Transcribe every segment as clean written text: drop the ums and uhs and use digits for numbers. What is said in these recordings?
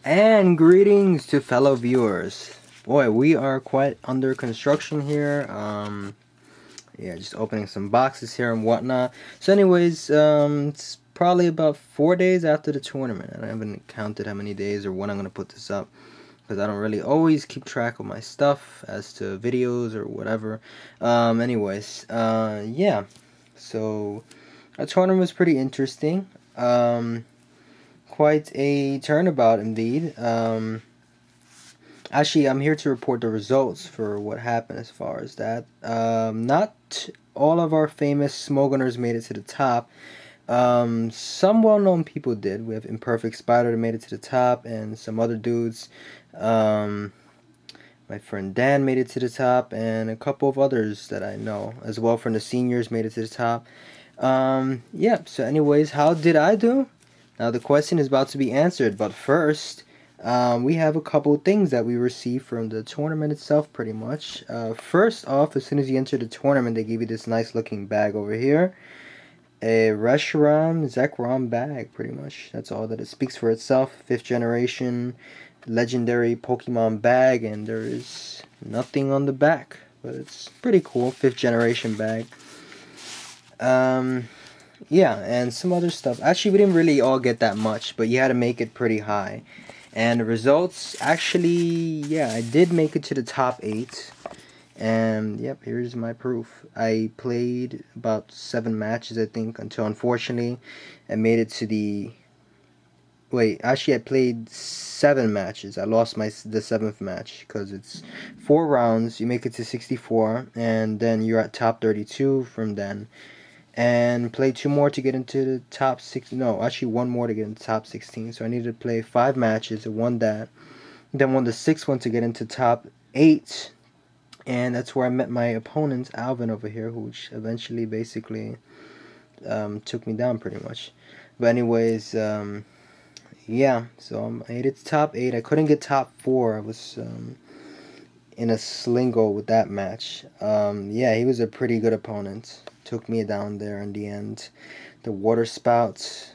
And greetings to fellow viewers. Boy, we are quite under construction here. Yeah, just opening some boxes here and whatnot. So anyways, it's probably about 4 days after the tournament. I haven't counted how many days or when I'm going to put this up, because I don't really always keep track of my stuff as to videos or whatever. Yeah. So, our tournament was pretty interesting. Quite a turnabout indeed. Actually, I'm here to report the results for what happened as far as that. Not all of our famous Smogoners made it to the top. Some well-known people did. We have Imperfect Spider that made it to the top, and some other dudes. My friend Dan made it to the top, and a couple of others that I know as well from the seniors made it to the top. Yeah, so anyways, how did I do? Now the question is about to be answered, but first, we have a couple things that we received from the tournament itself, pretty much. First off, as soon as you enter the tournament, they give you this nice looking bag over here. A Reshiram Zekrom bag, pretty much. That's all that it speaks for itself. 5th generation legendary Pokemon bag, and there is nothing on the back, but it's pretty cool. 5th generation bag. Yeah, and some other stuff. Actually, we didn't really all get that much, but you had to make it pretty high. And the results, actually, yeah, I did make it to the top 8. And, yep, here's my proof. I played about 7 matches, I think, until, unfortunately, I made it to the... Wait, actually, I played 7 matches. I lost the 7th match, because it's 4 rounds. You make it to 64, and then you're at top 32 from then. And play 2 more to get into the top 16. No, actually 1 more to get into top 16. So I needed to play 5 matches. I won that. Then won the 6th one to get into top 8. And that's where I met my opponent, Alvin, over here, which eventually basically took me down pretty much. But anyways, yeah. So I made it to top 8. I couldn't get top 4. I was in a slingo with that match. Yeah, he was a pretty good opponent. Took me down there in the end. The water spouts.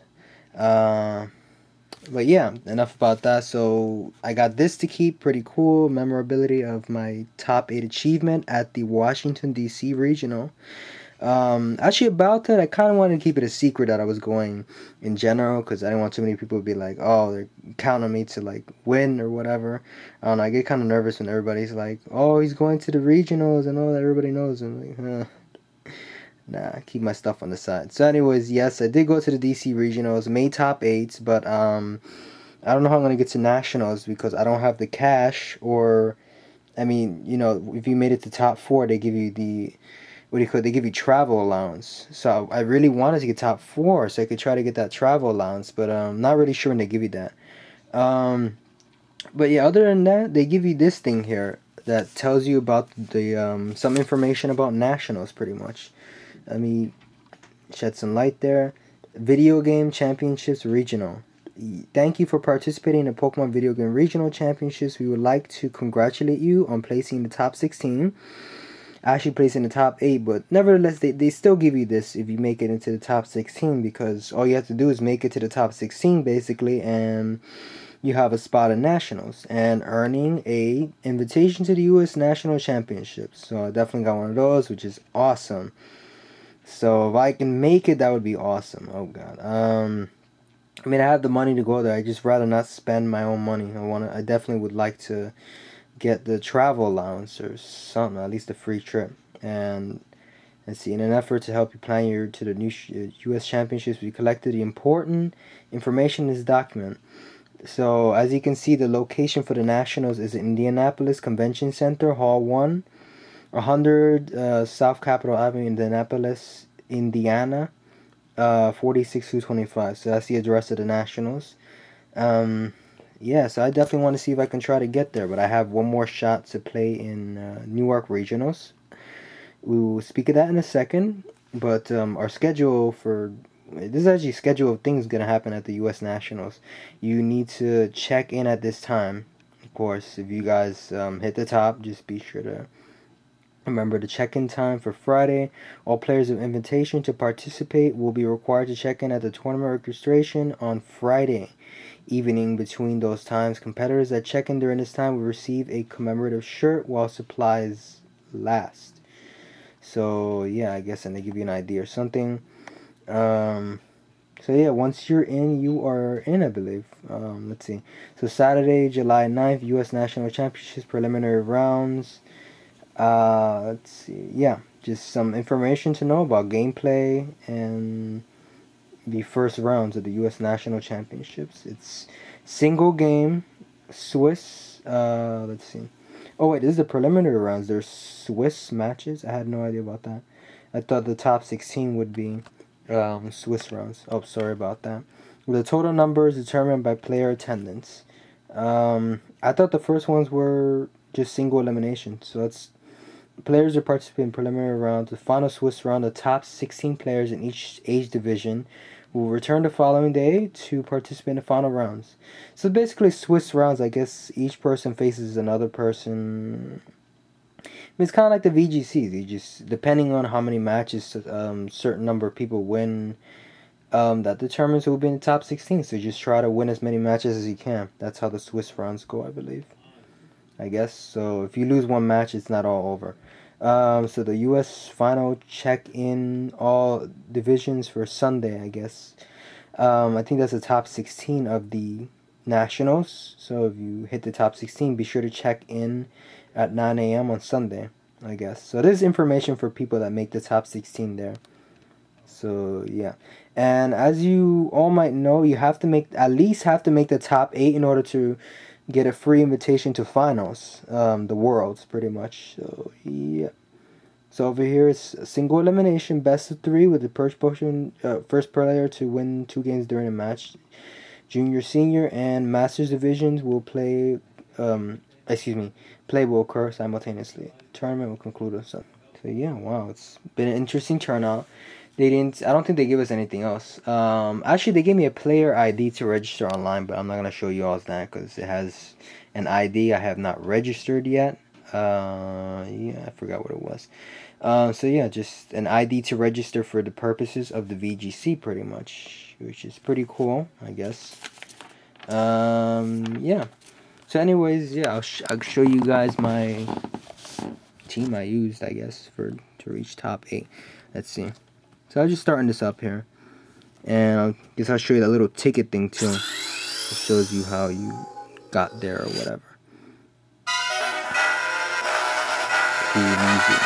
But yeah, enough about that. So I got this to keep. Pretty cool. Memorability of my top 8 achievement at the Washington DC Regional. Actually about that, I kind of wanted to keep it a secret that I was going in general, because I didn't want too many people to be like, oh, they're counting on me to like win or whatever. I don't know, I get kind of nervous when everybody's like, oh, he's going to the regionals and all that, everybody knows. And I'm like, nah, I keep my stuff on the side. So anyways, yes, I did go to the DC regionals, made top 8s, but I don't know how I'm gonna get to nationals because I don't have the cash. Or I mean, you know, if you made it to top 4, they give you the, what do you call it? They give you travel allowance. So I really wanted to get top 4 so I could try to get that travel allowance, but I'm not really sure when they give you that. But yeah, other than that, they give you this thing here that tells you about the some information about nationals, pretty much. Let me shed some light there. Video Game Championships Regional. Thank you for participating in the Pokemon Video Game Regional Championships. We would like to congratulate you on placing in the top 16. Actually placed in the top 8, but nevertheless they still give you this if you make it into the top 16, because all you have to do is make it to the top 16 basically, and you have a spot in nationals and earning a invitation to the US National Championships. So I definitely got one of those, which is awesome. So if I can make it, that would be awesome. Oh god. I mean, I have the money to go there. I just rather not spend my own money. I definitely would like to get the travel allowance or something, at least a free trip. And let's see, in an effort to help you plan your to the new U.S. Championships, we collected the important information in this document. So as you can see, the location for the nationals is Indianapolis Convention Center, Hall 1, 100 South Capitol Avenue, Indianapolis, Indiana, 46225. So that's the address of the nationals. Yeah, so I definitely want to see if I can try to get there, but I have one more shot to play in Newark Regionals. We will speak of that in a second, but our schedule for... This is actually a schedule of things going to happen at the U.S. Nationals. You need to check in at this time. Of course, if you guys hit the top, just be sure to remember the check-in time for Friday. All players of invitation to participate will be required to check in at the tournament registration on Friday, evening between those times. Competitors that check in during this time will receive a commemorative shirt while supplies last. So yeah, I guess, and they give you an ID or something. So yeah, once you're in, you are in, I believe. Let's see. So Saturday, July 9th, U.S. National Championships preliminary rounds. Let's see. Yeah, just some information to know about gameplay and the first rounds of the U.S. National Championships. It's single game, Swiss. Let's see. Oh wait, this is the preliminary rounds. There's Swiss matches. I had no idea about that. I thought the top 16 would be Swiss rounds. Oh, sorry about that. The total number is determined by player attendance. I thought the first ones were just single elimination. So that's players are participating in preliminary rounds. The final Swiss round, the top 16 players in each age division will return the following day to participate in the final rounds. So basically Swiss rounds, I guess each person faces another person. It's kind of like the VGC. They just, depending on how many matches certain number of people win, that determines who will be in the top 16. So just try to win as many matches as you can. That's how the Swiss rounds go, I believe. I guess. So if you lose one match, it's not all over. So the U.S. final check-in all divisions for Sunday, I guess. I think that's the top 16 of the nationals. So if you hit the top 16, be sure to check in at 9 a.m. on Sunday, I guess. So there's information for people that make the top 16 there. So yeah, and as you all might know, you have to make the top 8 in order to get a free invitation to finals, the worlds, pretty much. So yeah. So over here it's a single elimination, best of 3 with the first player to win 2 games during a match. Junior, senior, and masters divisions will play. Play will occur simultaneously. Tournament will conclude. So yeah, wow, it's been an interesting turnout. I don't think they give us anything else. Actually, they gave me a player ID to register online, but I'm not gonna show you all that because it has an ID I have not registered yet. Yeah, I forgot what it was. So yeah, just an ID to register for the purposes of the VGC, pretty much, which is pretty cool, I guess. Yeah. So anyways, yeah, I'll show you guys my team I used, I guess, to reach top 8. Let's see. So I'm just starting this up here, and I guess I'll show you that little ticket thing too. It shows you how you got there or whatever. Pretty easy.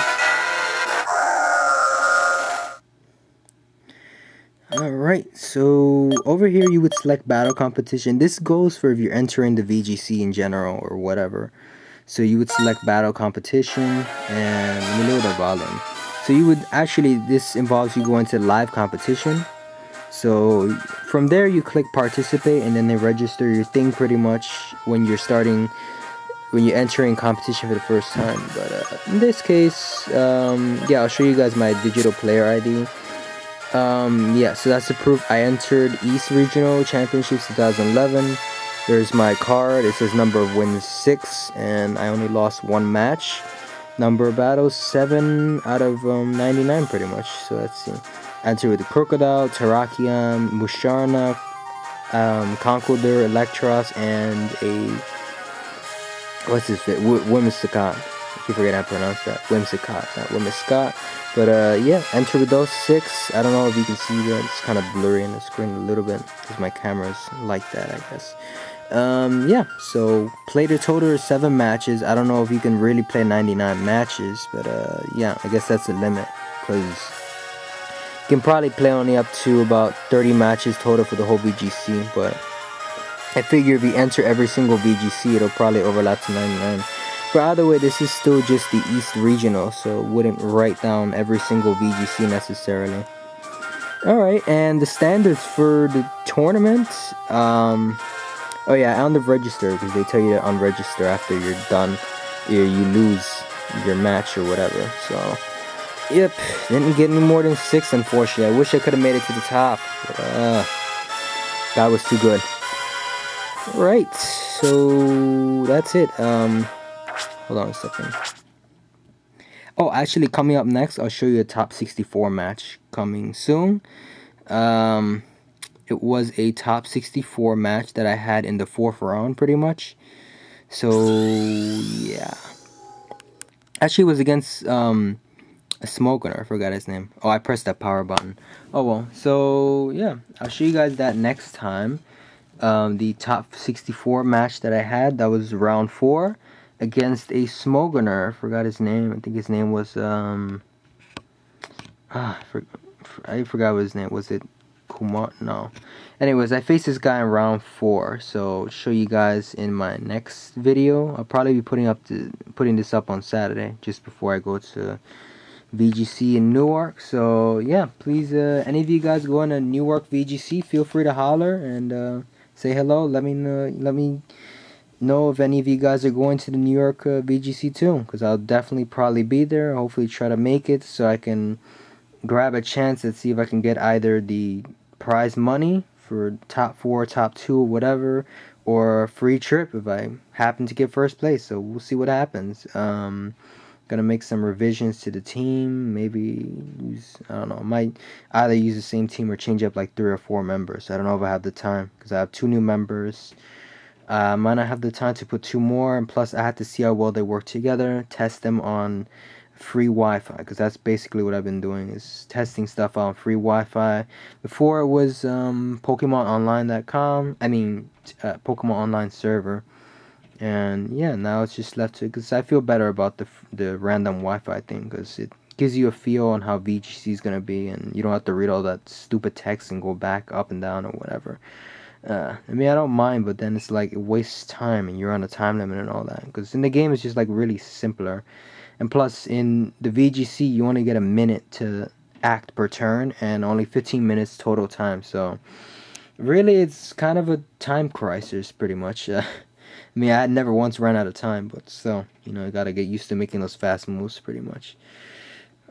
Alright, so over here you would select battle competition. This goes for if you're entering the VGC in general or whatever. So you would select battle competition, and let me lower the volume. So you would actually, this involves you going to live competition. So from there you click participate, and then they register your thing pretty much when you're entering competition for the first time. But in this case, yeah, I'll show you guys my digital player ID. Yeah, so that's the proof. I entered East Regional Championships 2011. There's my card. It says number of wins 6, and I only lost 1 match. Number of battles 7 out of 99, pretty much. So let's see. Enter with the Crocodile, Terrakion, Musharna, Conqueror, Electros, and a Whimsicott. I keep forgetting how to pronounce that. Whimsicott, not Whimsicott. But yeah, enter with those 6. I don't know if you can see that. It's kind of blurry on the screen a little bit because my camera's like that, I guess. Yeah, so played a total of 7 matches. I don't know if you can really play 99 matches, but yeah, I guess that's the limit, because you can probably play only up to about 30 matches total for the whole VGC, but I figure if you enter every single VGC, it'll probably overlap to 99. But either way, this is still just the East Regional, so it wouldn't write down every single VGC necessarily. Alright, and the standards for the tournament, oh yeah, I unregister because they tell you to unregister after you're done. You lose your match or whatever. So, yep, didn't get any more than 6, unfortunately. I wish I could have made it to the top, but that was too good. Right, so that's it. Hold on a second. Oh, actually, coming up next, I'll show you a top 64 match coming soon. it was a top 64 match that I had in the 4th round, pretty much. So yeah, actually, it was against a smoker. I forgot his name. Oh, I pressed that power button. Oh well. So yeah, I'll show you guys that next time. The top 64 match that I had, that was round 4 against a smoker. I forgot his name. I think his name was I forgot what his name was. It Kumar? No. Anyways, I faced this guy in round 4, so show you guys in my next video. I'll probably be putting this up on Saturday, just before I go to VGC in Newark. So yeah, please, any of you guys going to Newark VGC, feel free to holler and say hello. Let me know if any of you guys are going to the New York VGC too, because I'll definitely probably be there. Hopefully try to make it so I can grab a chance and see if I can get either the prize money for top 4, top 2, or whatever, or a free trip if I happen to get first place. So we'll see what happens. Gonna make some revisions to the team. Maybe use, I don't know, might either use the same team or change up like 3 or 4 members. I don't know if I have the time, because I have 2 new members. I might not have the time to put 2 more, and plus I have to see how well they work together, test them on free Wi-Fi, because that's basically what I've been doing, is testing stuff on free Wi-Fi. Before it was PokemonOnline.com, Pokemon Online server, and yeah, now it's just left to, because I feel better about the random Wi-Fi thing, because it gives you a feel on how VGC is gonna be, and you don't have to read all that stupid text and go back up and down or whatever. I don't mind, but then it's like it wastes time, and you're on a time limit and all that. Because in the game, it's just like really simpler. And plus, in the VGC, you only get a minute to act per turn, and only 15 minutes total time. So, really, it's kind of a time crisis, pretty much. I had never once run out of time, but still, you gotta get used to making those fast moves, pretty much.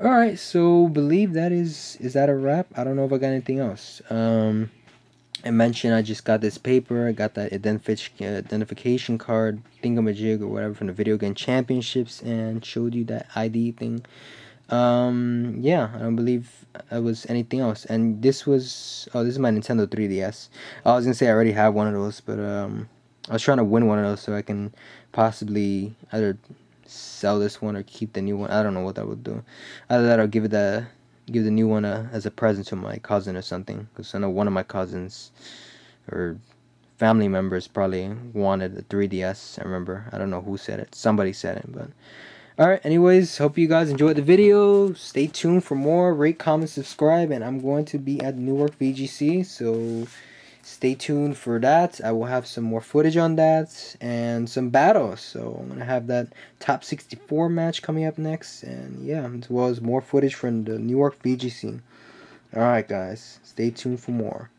Alright, so, believe that is that a wrap? I don't know if I got anything else. I mentioned I just got this paper. I got that identification card thingamajig or whatever from the video game championships, and showed you that ID thing. Yeah, I don't believe it was anything else. And this was, oh, this is my Nintendo 3DS. I was gonna say I already have one of those, but I was trying to win one of those so I can possibly either sell this one or keep the new one. I don't know what that would do. Either that or give the new one as a present to my cousin or something, because I know one of my cousins or family members probably wanted a 3DS. I remember, I don't know who said it, somebody said it. But alright, anyways, hope you guys enjoyed the video. Stay tuned for more. Rate, comment, subscribe, and I'm going to be at Newark VGC, so stay tuned for that. I will have some more footage on that and some battles. So I'm gonna have that top 64 match coming up next, and yeah, as well as more footage from the Newark VGC. Alright guys, stay tuned for more.